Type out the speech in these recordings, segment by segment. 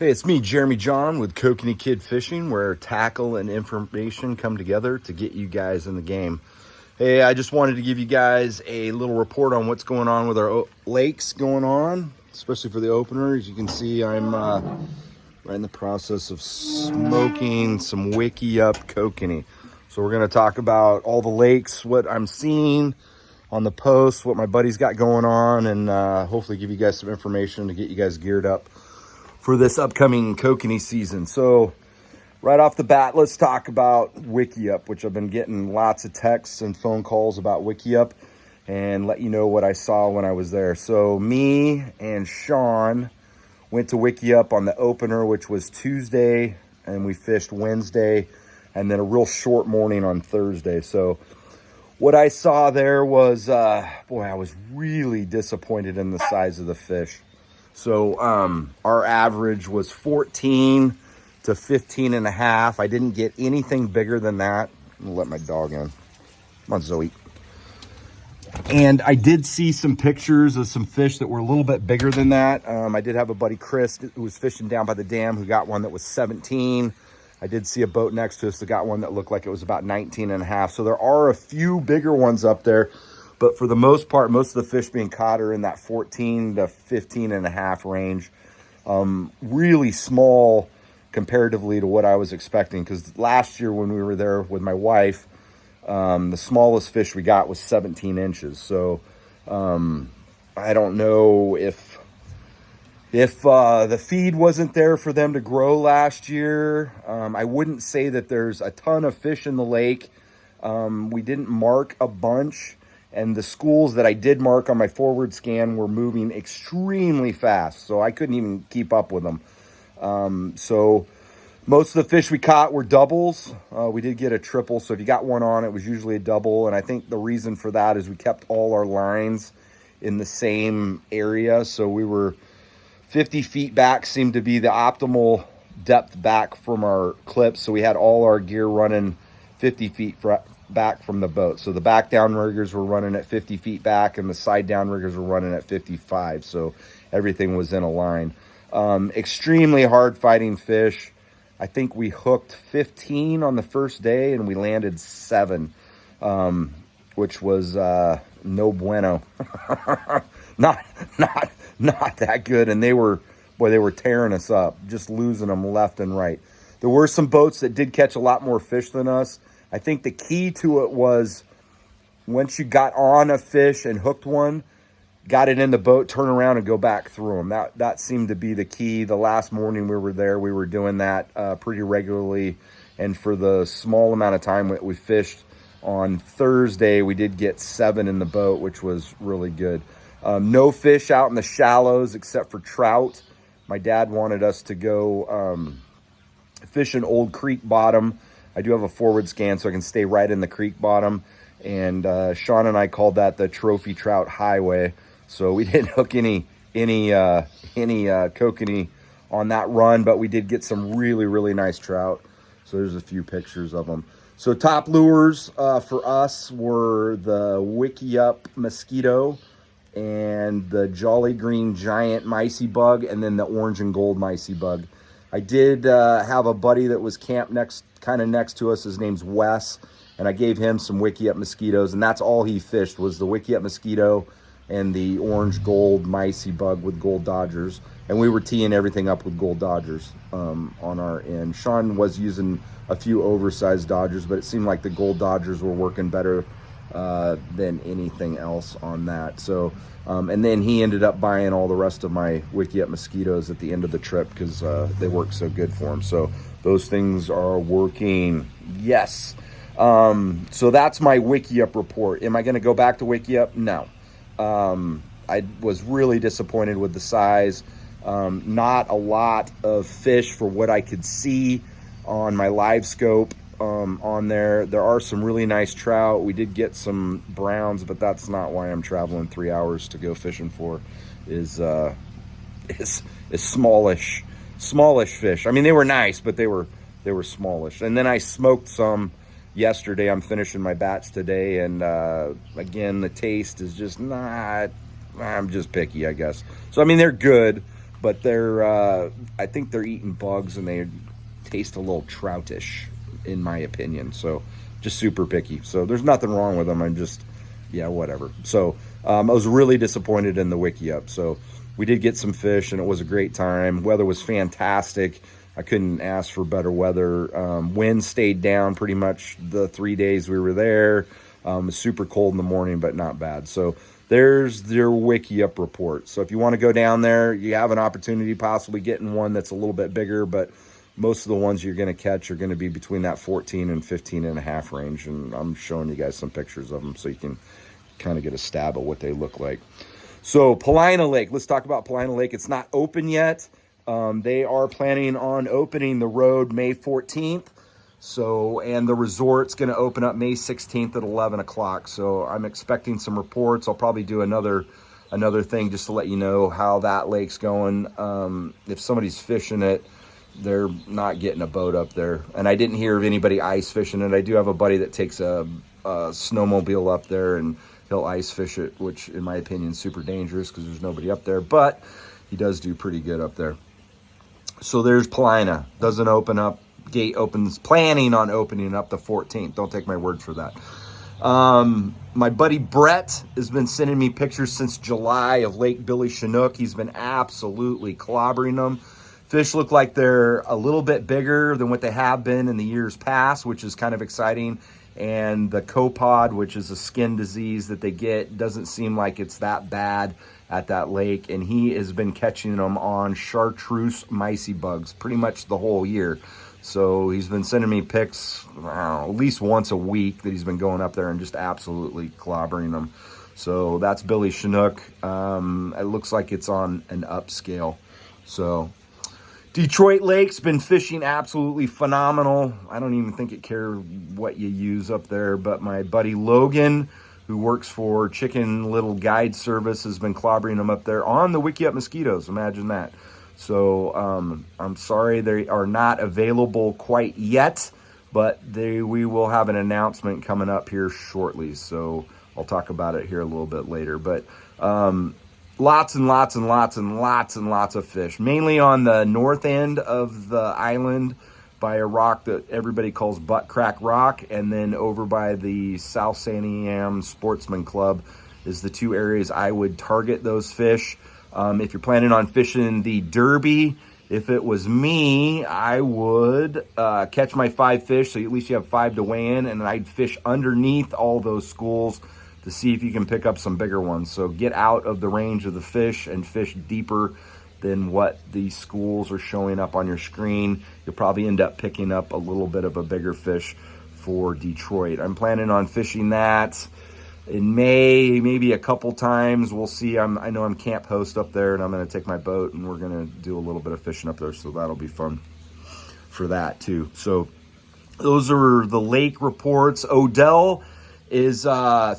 Hey, it's me, Jeremy John with Kokanee Fishing, where tackle and information come together to get you guys in the game. Hey, I just wanted to give you guys a little report on what's going on with our lakes going on, especially for the opener. As you can see, I'm right in the process of smoking some Wikiup Kokanee. So we're going to talk about all the lakes, what I'm seeing on the post, what my buddy's got going on, and hopefully give you guys some information to get you guys geared up for this upcoming kokanee season. So right off the bat, let's talk about Wikiup, which I've been getting lots of texts and phone calls about Wikiup, and let you know what I saw when I was there. So me and Sean went to Wikiup on the opener, which was Tuesday, and we fished Wednesday, and then a real short morning on Thursday. So what I saw there was, boy, I was really disappointed in the size of the fish. So our average was 14 to 15 and a half. I didn't get anything bigger than that. I'm gonna let my dog in. Come on, Zoe. And I did see some pictures of some fish that were a little bit bigger than that. I did have a buddy, Chris, who was fishing down by the dam, who got one that was 17. I did see a boat next to us that got one that looked like it was about 19 and a half. So there are a few bigger ones up there. But for the most part, most of the fish being caught are in that 14 to 15 and a half range. Really small comparatively to what I was expecting. Because last year when we were there with my wife, the smallest fish we got was 17 inches. So I don't know if the feed wasn't there for them to grow last year. I wouldn't say that there's a ton of fish in the lake. We didn't mark a bunch. And the schools that I did mark on my forward scan were moving extremely fast, so I couldn't even keep up with them. So most of the fish we caught were doubles. We did get a triple, so if you got one on, it was usually a double. And I think the reason for that is we kept all our lines in the same area. So we were 50 feet back, seemed to be the optimal depth back from our clips. So we had all our gear running 50 feet back from the boat. So the back down riggers were running at 50 feet back, and the side down riggers were running at 55. So everything was in a line. Extremely hard fighting fish. I think we hooked 15 on the first day, and we landed 7, which was no bueno. not that good. And they were tearing us up, just losing them left and right. There were some boats that did catch a lot more fish than us. I think the key to it was once you got on a fish and hooked one, got it in the boat, turn around and go back through them. That seemed to be the key. The last morning we were there, we were doing that pretty regularly. And for the small amount of time we fished on Thursday, we did get 7 in the boat, which was really good. No fish out in the shallows except for trout. My dad wanted us to go fish an old creek bottom. I do have a forward scan so I can stay right in the creek bottom. And Sean and I called that the Trophy Trout Highway. So we didn't hook any kokanee on that run, but we did get some really, really nice trout. So there's a few pictures of them. So top lures for us were the Wikiup Mosquito and the Jolly Green Giant Micey Bug, and then the Orange and Gold Micey Bug. I did have a buddy that was camped kind of next to us. His name's Wes, and I gave him some Wikiup mosquitoes, and that's all he fished was the Wikiup Mosquito and the Orange Gold Micey Bug with Gold Dodgers. And we were teeing everything up with Gold Dodgers on our end. Sean was using a few oversized Dodgers, but it seemed like the Gold Dodgers were working better than anything else on that. So and then he ended up buying all the rest of my Wikiup mosquitoes at the end of the trip because they work so good for him. So those things are working. Yes. So that's my Wikiup report. Am I going to go back to Wikiup? No. I was really disappointed with the size. Not a lot of fish for what I could see on my live scope. On there are some really nice trout. We did get some browns, but that's not why I'm traveling 3 hours to go fishing for. Is smallish fish. I mean, they were nice, but they were smallish. And then I smoked some yesterday. I'm finishing my batch today, and again, the taste is just not. I'm just picky, I guess. So I mean, they're good, but I think they're eating bugs and they taste a little troutish, in my opinion. So just super picky. So there's nothing wrong with them. I'm just, yeah, whatever. So I was really disappointed in the Wikiup. So we did get some fish and it was a great time. Weather was fantastic. I couldn't ask for better weather. Wind stayed down pretty much the 3 days we were there. It was super cold in the morning, but not bad. So there's their Wikiup report. So if you want to go down there, you have an opportunity possibly getting one that's a little bit bigger, but most of the ones you're going to catch are going to be between that 14 and 15 and a half range. And I'm showing you guys some pictures of them so you can kind of get a stab at what they look like. So Palina Lake, let's talk about Palina Lake. It's not open yet. They are planning on opening the road May 14th. So, and the resort's going to open up May 16th at 11 o'clock. So I'm expecting some reports. I'll probably do another thing just to let you know how that lake's going. If somebody's fishing it, they're not getting a boat up there. And I didn't hear of anybody ice fishing it. I do have a buddy that takes a snowmobile up there and he'll ice fish it, which in my opinion is super dangerous because there's nobody up there, but he does do pretty good up there. So there's Palina. Doesn't open up. Gate opens, planning on opening up the 14th. Don't take my word for that. My buddy Brett has been sending me pictures since July of Lake Billy Shinook. He's been absolutely clobbering them. Fish look like they're a little bit bigger than what they have been in the years past, which is kind of exciting. And the copod, which is a skin disease that they get, doesn't seem like it's that bad at that lake. And he has been catching them on chartreuse micey bugs pretty much the whole year. So he's been sending me pics at least once a week that he's been going up there and just absolutely clobbering them. So that's Billy Chinook. It looks like it's on an upscale. So Detroit Lake's been fishing absolutely phenomenal. I don't even think it cares what you use up there, but my buddy Logan, who works for Chicken Little Guide Service, has been clobbering them up there on the Wikiup mosquitoes. Imagine that. So I'm sorry they are not available quite yet, but we will have an announcement coming up here shortly. So I'll talk about it here a little bit later. But lots and lots and lots and lots and lots of fish, mainly on the north end of the island by a rock that everybody calls Butt Crack Rock, and then over by the South Santiam Sportsman Club is the two areas I would target those fish. If you're planning on fishing the Derby, if it was me, I would catch my 5 fish, so at least you have 5 to weigh in, and I'd fish underneath all those schools to see if you can pick up some bigger ones. So get out of the range of the fish and fish deeper than what the schools are showing up on your screen. You'll probably end up picking up a little bit of a bigger fish for Detroit. I'm planning on fishing that in May, maybe a couple times. We'll see. I know I'm camp host up there, and I'm going to take my boat, and we're going to do a little bit of fishing up there, so that'll be fun for that too. So those are the lake reports. Odell is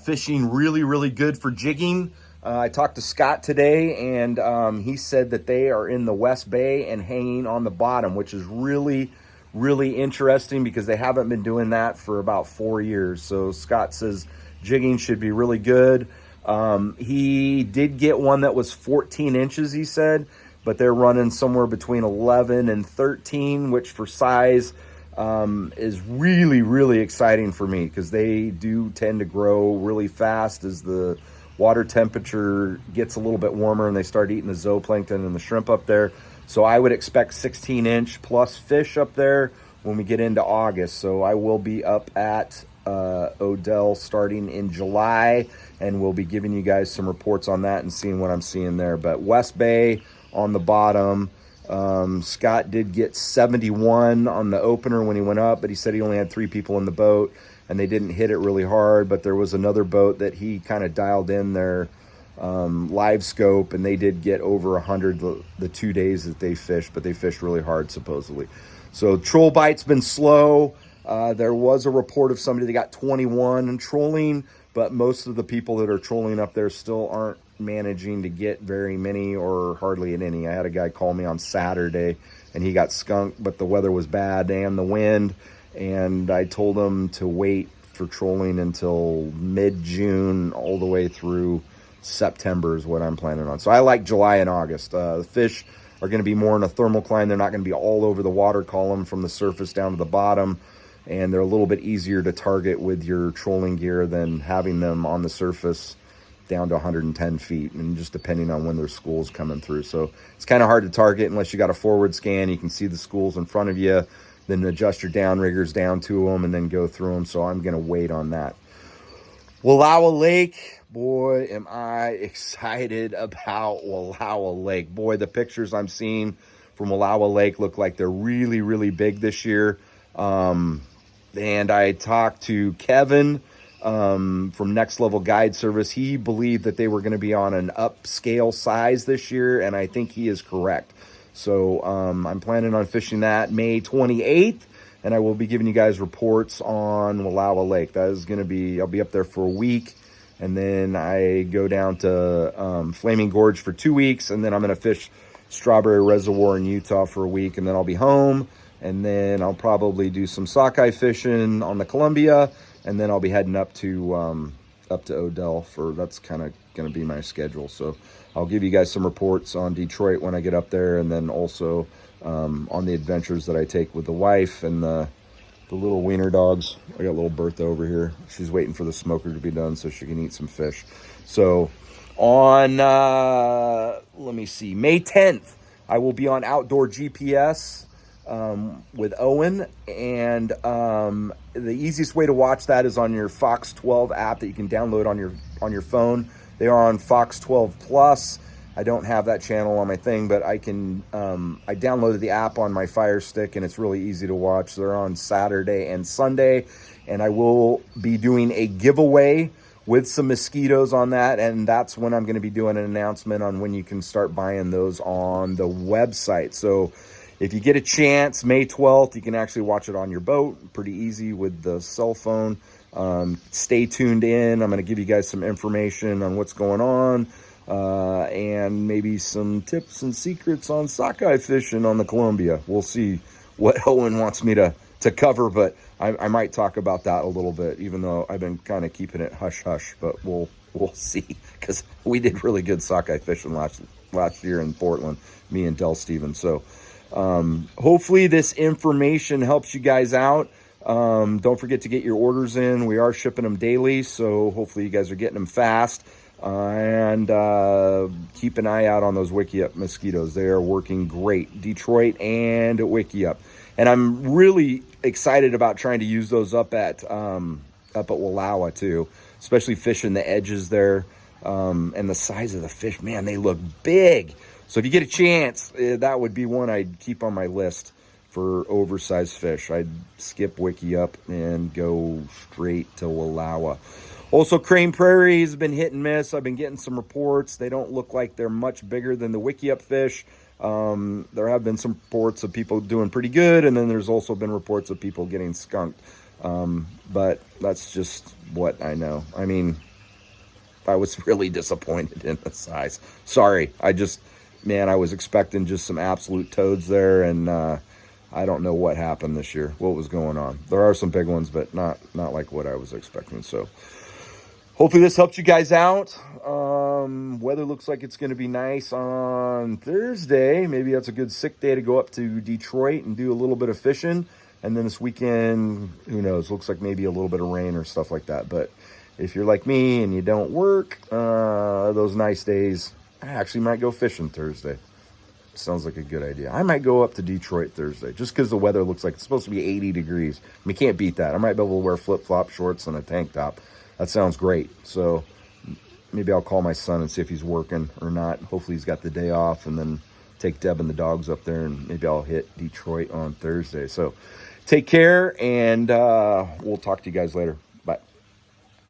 fishing really, really good for jigging. I talked to Scott today, and he said that they are in the West Bay and hanging on the bottom, which is really, really interesting because they haven't been doing that for about 4 years. So Scott says jigging should be really good. He did get one that was 14 inches, he said, but they're running somewhere between 11 and 13, which for size is really, really exciting for me because they do tend to grow really fast as the water temperature gets a little bit warmer and they start eating the zooplankton and the shrimp up there. So I would expect 16-inch plus fish up there when we get into August. So I will be up at Odell starting in July, and we'll be giving you guys some reports on that and seeing what I'm seeing there. But West Bay on the bottom, Scott did get 71 on the opener when he went up, but he said he only had 3 people in the boat and they didn't hit it really hard. But there was another boat that he kind of dialed in their live scope, and they did get over 100 the 2 days that they fished, but they fished really hard supposedly. So troll bite's been slow. There was a report of somebody that got 21 trolling, but most of the people that are trolling up there still aren't managing to get very many or hardly any. I had a guy call me on Saturday, and he got skunked, but the weather was bad and the wind, and I told him to wait for trolling until mid-June all the way through September is what I'm planning on. So I like July and August. The fish are going to be more in a thermocline. They're not going to be all over the water column from the surface down to the bottom. And they're a little bit easier to target with your trolling gear than having them on the surface down to 110 feet, and just depending on when their school's coming through. So it's kind of hard to target unless you got a forward scan. You can see the schools in front of you, then adjust your downriggers down to them and then go through them. So I'm going to wait on that. Wawa Lake, boy, am I excited about Wawa Lake. Boy, the pictures I'm seeing from Wawa Lake look like they're really, really big this year. And I talked to Kevin from Next Level Guide Service. He believed that they were going to be on an upscale size this year, and I think he is correct. So I'm planning on fishing that May 28th, and I will be giving you guys reports on Wawa Lake. That is going to be, I'll be up there for a week, and then I go down to Flaming Gorge for 2 weeks, and then I'm going to fish Strawberry Reservoir in Utah for a week, and then I'll be home, and then I'll probably do some sockeye fishing on the Columbia, and then I'll be heading up to Odell for, that's kind of going to be my schedule. So I'll give you guys some reports on Detroit when I get up there, and then also on the adventures that I take with the wife and the little wiener dogs. I got little Bertha over here. She's waiting for the smoker to be done so she can eat some fish. So on, let me see, May 10th, I will be on Outdoor GPS with Owen, and the easiest way to watch that is on your Fox 12 app that you can download on your phone. They are on Fox 12 Plus. I don't have that channel on my thing, but I can I downloaded the app on my Fire Stick, and it's really easy to watch. They're on Saturday and Sunday, and I will be doing a giveaway with some mosquitoes on that, and that's when I'm going to be doing an announcement on when you can start buying those on the website. So if you get a chance, May 12th, you can actually watch it on your boat. Pretty easy with the cell phone. Stay tuned in. I'm going to give you guys some information on what's going on, and maybe some tips and secrets on sockeye fishing on the Columbia. We'll see what Owen wants me to cover, but I might talk about that a little bit, even though I've been kind of keeping it hush-hush, but we'll see, because we did really good sockeye fishing last year in Portland, me and Del Stevens. So hopefully this information helps you guys out. Don't forget to get your orders in. We are shipping them daily, so hopefully you guys are getting them fast. And keep an eye out on those Wikiup mosquitoes. They are working great, Detroit and Wikiup. And I'm really excited about trying to use those up at Wawa too, especially fishing the edges there. And the size of the fish, man, they look big. So if you get a chance, that would be one I'd keep on my list for oversized fish. I'd skip Wikiup and go straight to Wawa. Also, Crane Prairie has been hit and miss. I've been getting some reports. They don't look like they're much bigger than the Wikiup fish. There have been some reports of people doing pretty good, and then there's also been reports of people getting skunked. But that's just what I know. I mean, I was really disappointed in the size. Sorry. I was expecting just some absolute toads there, and I don't know what happened this year, what was going on. There are some big ones, but not like what I was expecting. So hopefully this helped you guys out. Weather looks like it's going to be nice on Thursday. Maybe that's a good sick day to go up to Detroit and do a little bit of fishing. And then this weekend, who knows, looks like maybe a little bit of rain or stuff like that. But if you're like me and you don't work those nice days, I actually might go fishing Thursday. Sounds like a good idea. I might go up to Detroit Thursday just because the weather looks like it's supposed to be 80 degrees. I mean, can't beat that. I might be able to wear flip-flop shorts and a tank top. That sounds great. So maybe I'll call my son and see if he's working or not. Hopefully he's got the day off, and then take Deb and the dogs up there, and maybe I'll hit Detroit on Thursday. So take care, and we'll talk to you guys later.